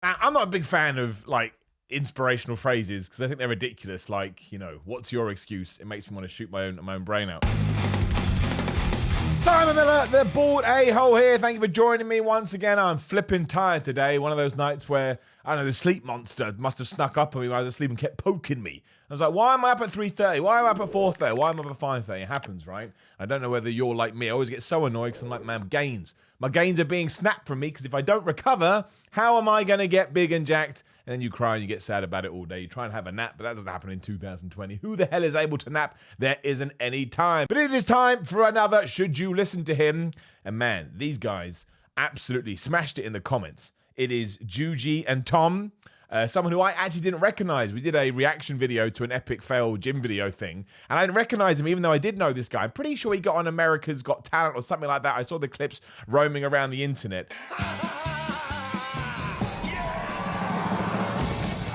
I'm not a big fan of like inspirational phrases because I think they're ridiculous. Like, you know, what's your excuse? It makes me want to shoot my own brain out. Simon Miller, the bald a-hole here. Thank you for joining me once again. I'm flipping tired today. One of those nights where, I don't know, the sleep monster must have snuck up on me while I was asleep and kept poking me. I was like, why am I up at 3:30? Why am I up at 4:30? Why am I up at 5:30? It happens, right? I don't know whether you're like me. I always get so annoyed because I'm like, man, gains. My gains are being snapped from me because if I don't recover, how am I going to get big and jacked? And then you cry and you get sad about it all day. You try and have a nap, but that doesn't happen in 2020. Who the hell is able to nap? There isn't any time. But it is time for another Should You Listen to Him? And man, these guys absolutely smashed it in the comments. It is Juji and Tom. Someone who I actually didn't recognize. We did a reaction video to an epic fail gym video thing, and I didn't recognize him even though I did know this guy. I'm pretty sure he got on America's Got Talent or something like that. I saw the clips roaming around the internet.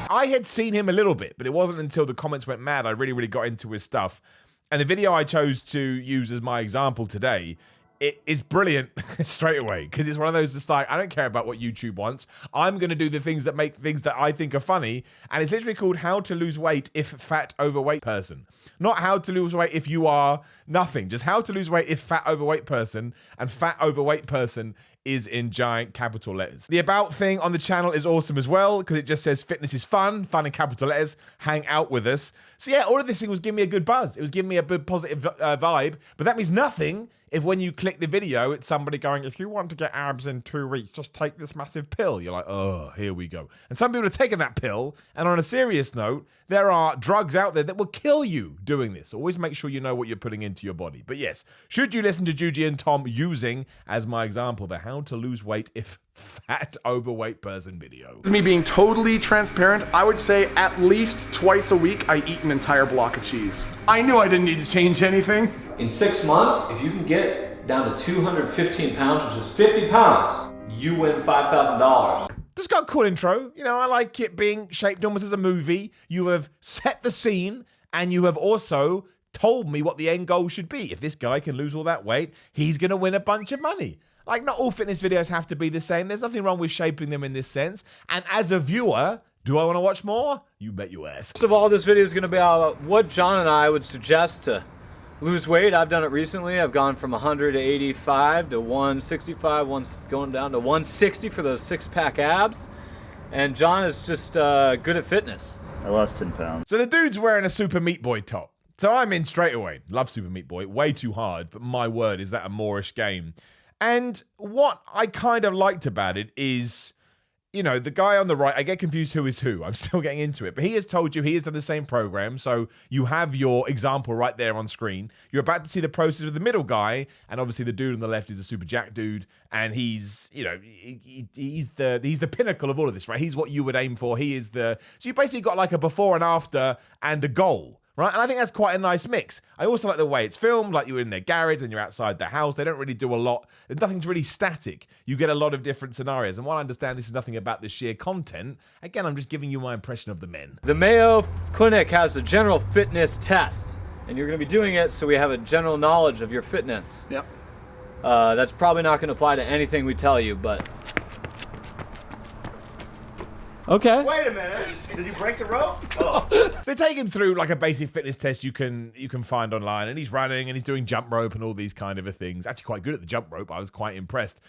I had seen him a little bit, but it wasn't until the comments went mad I really got into his stuff. And the video I chose to use as my example today, it is brilliant straight away because it's one of those just like, I don't care about what YouTube wants. I'm going to do the things that make things that I think are funny. And it's literally called How to Lose Weight If Fat Overweight Person. Not how to lose weight if you are nothing. Just how to lose weight if fat overweight person, and fat overweight person is in giant capital letters. The about thing on the channel is awesome as well because it just says fitness is fun in capital letters, hang out with us. So yeah, all of this thing was giving me a good buzz. It was giving me a good positive vibe, but that means nothing if when you click the video, it's somebody going, if you want to get abs in 2 weeks, just take this massive pill. You're like, oh, here we go. And some people have taken that pill, and on a serious note, there are drugs out there that will kill you doing this. Always make sure you know what you're putting into your body. But yes, should you listen to Juji and Tom using, as my example, the How to Lose Weight If Fat Overweight Person video. Me being totally transparent, I would say at least twice a week I eat an entire block of cheese. I knew I didn't need to change anything. In 6 months, if you can get down to 215 pounds, which is 50 pounds, you win $5,000. Just got a cool intro. You know, I like it being shaped almost as a movie. You have set the scene, and you have also told me what the end goal should be. If this guy can lose all that weight, he's going to win a bunch of money. Like, not all fitness videos have to be the same. There's nothing wrong with shaping them in this sense. And as a viewer, do I want to watch more? You bet your ass. First of all, this video is going to be about what John and I would suggest to lose weight. I've done it recently. I've gone from 185 to 165, going down to 160 for those six-pack abs. And John is just good at fitness. I lost 10 pounds. So the dude's wearing a Super Meat Boy top. So I'm in straight away. Love Super Meat Boy. Way too hard, but my word, is that a Moorish game. And what I kind of liked about it is, you know, the guy on the right, I get confused who is who. I'm still getting into it. But he has told you he has done the same program. So you have your example right there on screen. You're about to see the process with the middle guy. And obviously the dude on the left is a super jack dude. And he's, you know, he's the pinnacle of all of this, right? He's what you would aim for. He is the... So you basically got like a before and after and a goal. Right? And I think that's quite a nice mix. I also like the way it's filmed, like you're in their garage and you're outside the house. They don't really do a lot. Nothing's really static. You get a lot of different scenarios. And while I understand this is nothing about the sheer content, again, I'm just giving you my impression of the men. The Mayo Clinic has a general fitness test, and you're going to be doing it so we have a general knowledge of your fitness. Yep. That's probably not going to apply to anything we tell you, but... Okay. Wait a minute. Did you break the rope? Oh. They take him through like a basic fitness test you can find online, and he's running and he's doing jump rope and all these kind of things. Actually quite good at the jump rope. I was quite impressed.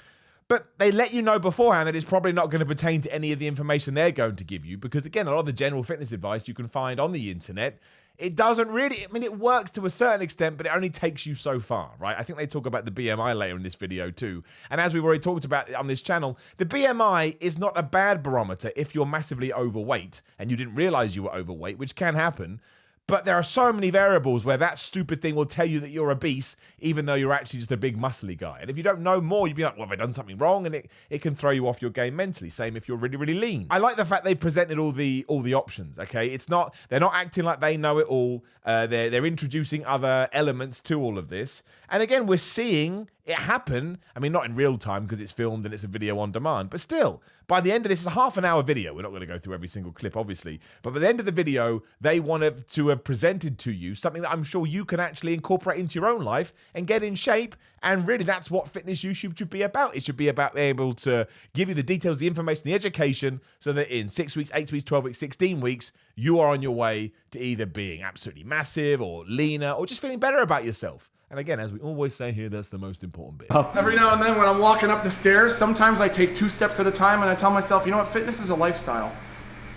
But they let you know beforehand that it's probably not going to pertain to any of the information they're going to give you because, again, a lot of the general fitness advice you can find on the internet, it doesn't really, I mean, it works to a certain extent, but it only takes you so far, right? I think they talk about the BMI later in this video too. And as we've already talked about on this channel, the BMI is not a bad barometer if you're massively overweight and you didn't realize you were overweight, which can happen. But there are so many variables where that stupid thing will tell you that you're obese, even though you're actually just a big muscly guy. And if you don't know more, you'd be like, well, have I done something wrong? And it can throw you off your game mentally. Same if you're really lean. I like the fact they presented all the options, okay? It's not, they're not acting like they know it all. They're introducing other elements to all of this. And again, we're seeing it happened. I mean, not in real time because it's filmed and it's a video on demand, but still, by the end of this, it's a half-an-hour video. We're not going to go through every single clip, obviously, but by the end of the video, they wanted to have presented to you something that I'm sure you can actually incorporate into your own life and get in shape. And really, that's what fitness YouTube should be about. It should be about being able to give you the details, the information, the education, so that in 6 weeks, 8 weeks, 12 weeks, 16 weeks, you are on your way to either being absolutely massive or leaner or just feeling better about yourself. And again, as we always say here, that's the most important bit. Every now and then when I'm walking up the stairs, sometimes I take 2 steps at a time and I tell myself, you know what, fitness is a lifestyle.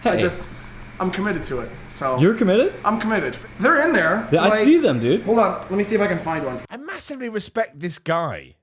Hey. I'm committed to it. So You're committed? I'm committed. They're in there. I see them, dude. Hold on, let me see if I can find one. I massively respect this guy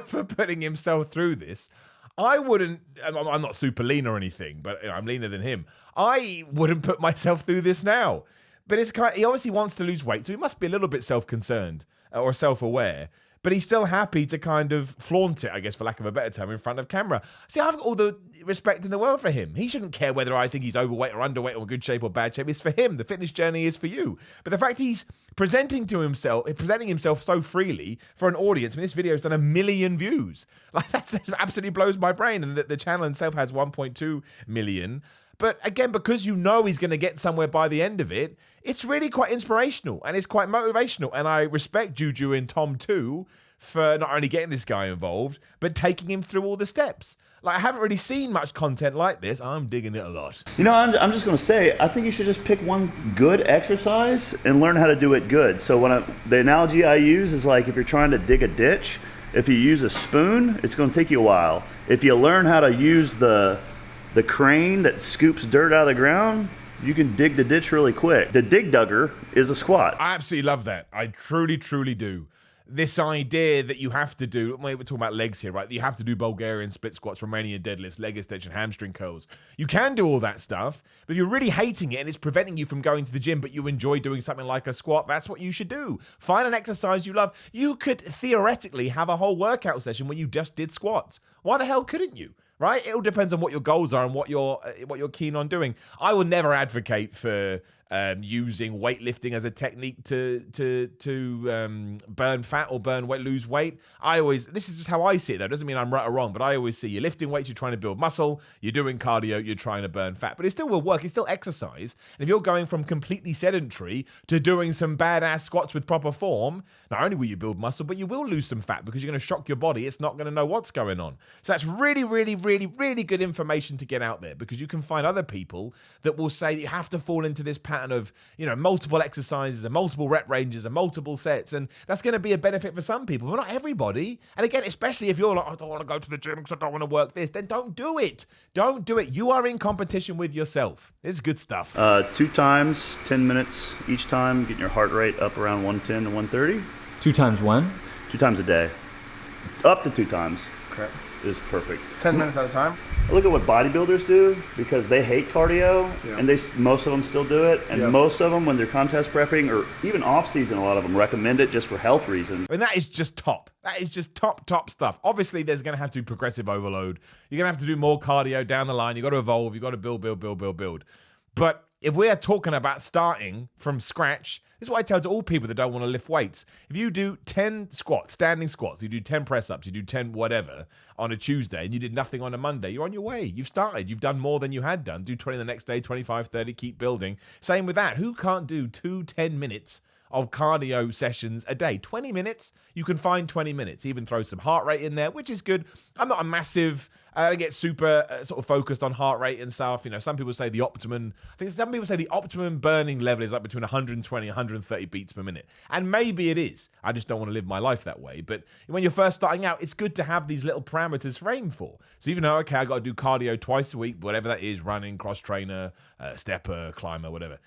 for putting himself through this. I wouldn't, I'm not super lean or anything, but I'm leaner than him. I wouldn't put myself through this now. But it's he obviously wants to lose weight, so he must be a little bit self-concerned or self-aware. But he's still happy to kind of flaunt it, I guess, for lack of a better term, in front of camera. See, I've got all the respect in the world for him. He shouldn't care whether I think he's overweight or underweight or good shape or bad shape. It's for him. The fitness journey is for you. But the fact he's presenting himself so freely for an audience, I mean, this video has done 1 million views. Like, that absolutely blows my brain. And the channel itself has 1.2 million. But again, because you know he's going to get somewhere by the end of it, it's really quite inspirational and it's quite motivational. And I respect Juju and Tom too for not only getting this guy involved, but taking him through all the steps. Like, I haven't really seen much content like this. I'm digging it a lot. You know, I'm just going to say, I think you should just pick one good exercise and learn how to do it good. So the analogy I use is like if you're trying to dig a ditch, if you use a spoon, it's going to take you a while. If you learn how to use the crane that scoops dirt out of the ground, you can dig the ditch really quick. The dig dugger is a squat. I absolutely love that. I truly, truly do. This idea that you have to do, we're talking about legs here, right? You have to do Bulgarian split squats, Romanian deadlifts, leg extension, hamstring curls. You can do all that stuff, but if you're really hating it and it's preventing you from going to the gym, but you enjoy doing something like a squat, that's what you should do. Find an exercise you love. You could theoretically have a whole workout session where you just did squats. Why the hell couldn't you? Right? It all depends on what your goals are and what you're keen on doing. I will never advocate for using weightlifting as a technique to burn fat or lose weight. This is just how I see it, though. It doesn't mean I'm right or wrong, but I always see you're lifting weights, you're trying to build muscle, you're doing cardio, you're trying to burn fat. But it still will work. It's still exercise. And if you're going from completely sedentary to doing some badass squats with proper form, not only will you build muscle, but you will lose some fat because you're going to shock your body. It's not going to know what's going on. So that's really, really, really, really good information to get out there, because you can find other people that will say that you have to fall into this pattern of, multiple exercises and multiple rep ranges and multiple sets, and that's going to be a benefit for some people, but not everybody. And again, especially if you're like, I don't want to go to the gym because I don't want to work this, then don't do it. Don't do it. You are in competition with yourself. It's good stuff. 2 times, 10 minutes each time, getting your heart rate up around 110 to 130. 2 times when? 2 times a day. Up to 2 times. Okay. Is perfect. 10 minutes at a time. I look at what bodybuilders do, because they hate cardio, and most of them still do it, and most of them, when they're contest prepping or even off season, a lot of them recommend it just for health reasons. And that is just top. That is just top stuff. Obviously, there's going to have to be progressive overload. You're going to have to do more cardio down the line. You've got to evolve. You've got to build. But if we are talking about starting from scratch, this is what I tell to all people that don't want to lift weights. If you do 10 squats, standing squats, you do 10 press-ups, you do 10 whatever on a Tuesday, and you did nothing on a Monday, you're on your way. You've started. You've done more than you had done. Do 20 the next day, 25, 30, keep building. Same with that. Who can't do 2 10 minutes of cardio sessions a day? 20 minutes, you can find 20 minutes. Even throw some heart rate in there, which is good. I'm not a massive, I get super sort of focused on heart rate and stuff. Some people say the optimum burning level is like between 120 and 130 beats per minute. And maybe it is. I just don't want to live my life that way. But when you're first starting out, it's good to have these little parameters to aim for. So even though, okay, I got to do cardio twice a week, whatever that is, running, cross trainer, stepper, climber, whatever.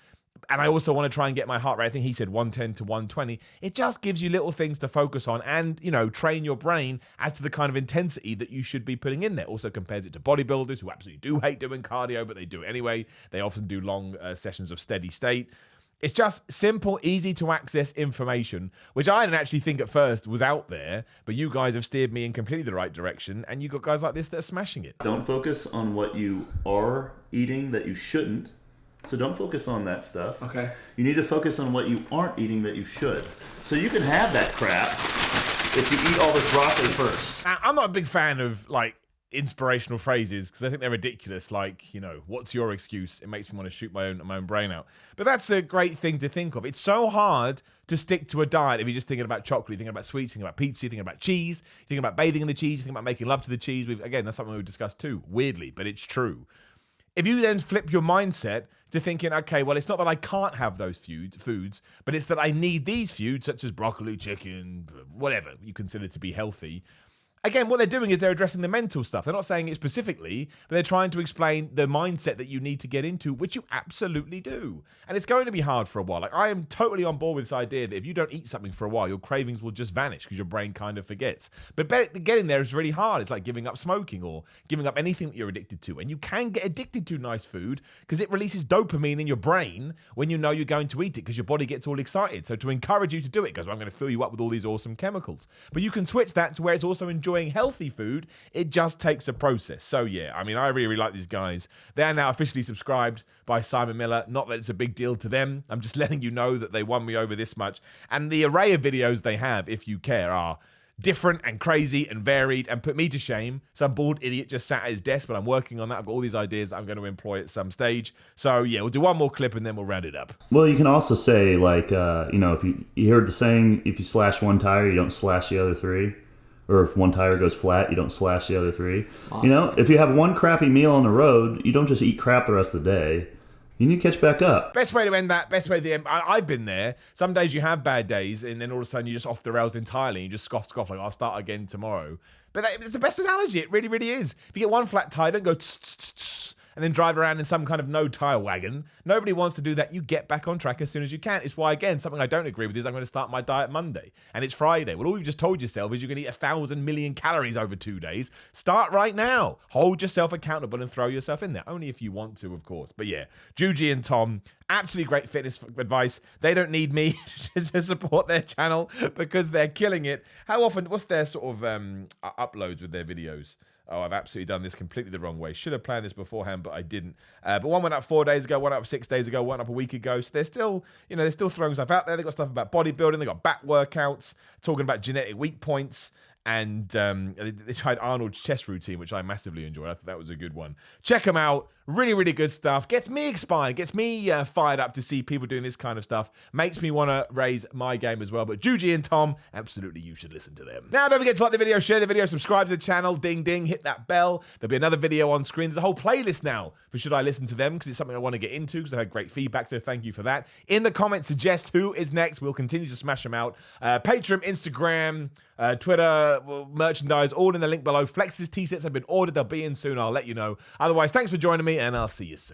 And I also want to try and get my heart rate, I think he said 110 to 120. It just gives you little things to focus on and, train your brain as to the kind of intensity that you should be putting in there. Also compares it to bodybuilders who absolutely do hate doing cardio, but they do it anyway. They often do long sessions of steady state. It's just simple, easy to access information, which I didn't actually think at first was out there, but you guys have steered me in completely the right direction, and you got guys like this that are smashing it. Don't focus on what you are eating that you shouldn't. So don't focus on that stuff. Okay. You need to focus on what you aren't eating that you should. So you can have that crap if you eat all this broccoli first. Now, I'm not a big fan of like inspirational phrases because I think they're ridiculous. Like, you know, what's your excuse? It makes me want to shoot my own brain out. But that's a great thing to think of. It's so hard to stick to a diet if you're just thinking about chocolate, thinking about sweets, thinking about pizza, thinking about cheese, thinking about bathing in the cheese, thinking about making love to the cheese. Again, that's something we've discussed too, weirdly, but it's true. If you then flip your mindset to thinking, okay, well, it's not that I can't have those foods, but it's that I need these foods, such as broccoli, chicken, whatever you consider to be healthy. Again, what they're doing is they're addressing the mental stuff. They're not saying it specifically, but they're trying to explain the mindset that you need to get into, which you absolutely do. And it's going to be hard for a while. Like, I am totally on board with this idea that if you don't eat something for a while, your cravings will just vanish because your brain kind of forgets. But getting there is really hard. It's like giving up smoking or giving up anything that you're addicted to. And you can get addicted to nice food because it releases dopamine in your brain when you know you're going to eat it because your body gets all excited. So to encourage you to do it, it goes, well, I'm going to fill you up with all these awesome chemicals. But you can switch that to where it's also enjoying healthy food. It just takes a process. So yeah, I mean, I really like these guys. They're now officially subscribed by Simon Miller. Not that it's a big deal to them. I'm just letting you know that they won me over this much. And the array of videos they have, if you care, are different and crazy and varied and put me to shame. Some bald idiot just sat at his desk, but I'm working on that. I've got all these ideas that I'm going to employ at some stage. So yeah, we'll do one more clip and then we'll round it up. Well, you can also say, like, you know, if you heard the saying, if you slash one tire, you don't slash the other three. Or if one tire goes flat, you don't slash the other three. Awesome. You know, if you have one crappy meal on the road, you don't just eat crap the rest of the day. You need to catch back up. Best way to end that, best way to end. I've been there. Some days you have bad days, and then all of a sudden you're just off the rails entirely. You just scoff, like, I'll start again tomorrow. But it's the best analogy. It really, really is. If you get one flat tire, don't go and then drive around in some kind of no-tire wagon. Nobody wants to do that. You get back on track as soon as you can. It's why, again, something I don't agree with is I'm going to start my diet Monday, and it's Friday. Well, all you've just told yourself is you're going to eat 1,000 million calories over 2 days. Start right now. Hold yourself accountable and throw yourself in there. Only if you want to, of course. But yeah, Juji and Tom, absolutely great fitness advice. They don't need me to support their channel because they're killing it. How often, what's their sort of uploads with their videos? Oh, I've absolutely done this completely the wrong way. Should have planned this beforehand, but I didn't. But one went up 4 days ago, one up 6 days ago, one up a week ago. So they're still, you know, they're still throwing stuff out there. They've got stuff about bodybuilding. They've got back workouts, talking about genetic weak points. And they tried Arnold's chest routine, which I massively enjoyed. I thought that was a good one. Check them out. Really, really good stuff. Gets me inspired. Gets me fired up to see people doing this kind of stuff. Makes me want to raise my game as well. But Juji and Tom, absolutely, you should listen to them. Now, don't forget to like the video, share the video, subscribe to the channel, ding, ding, hit that bell. There'll be another video on screen. There's a whole playlist now for Should I Listen to Them, because it's something I want to get into, because I had great feedback, so thank you for that. In the comments, suggest who is next. We'll continue to smash them out. Patreon, Instagram, Twitter, merchandise, all in the link below. Flex's T-sets have been ordered. They'll be in soon. I'll let you know. Otherwise, thanks for joining me, and I'll see you soon.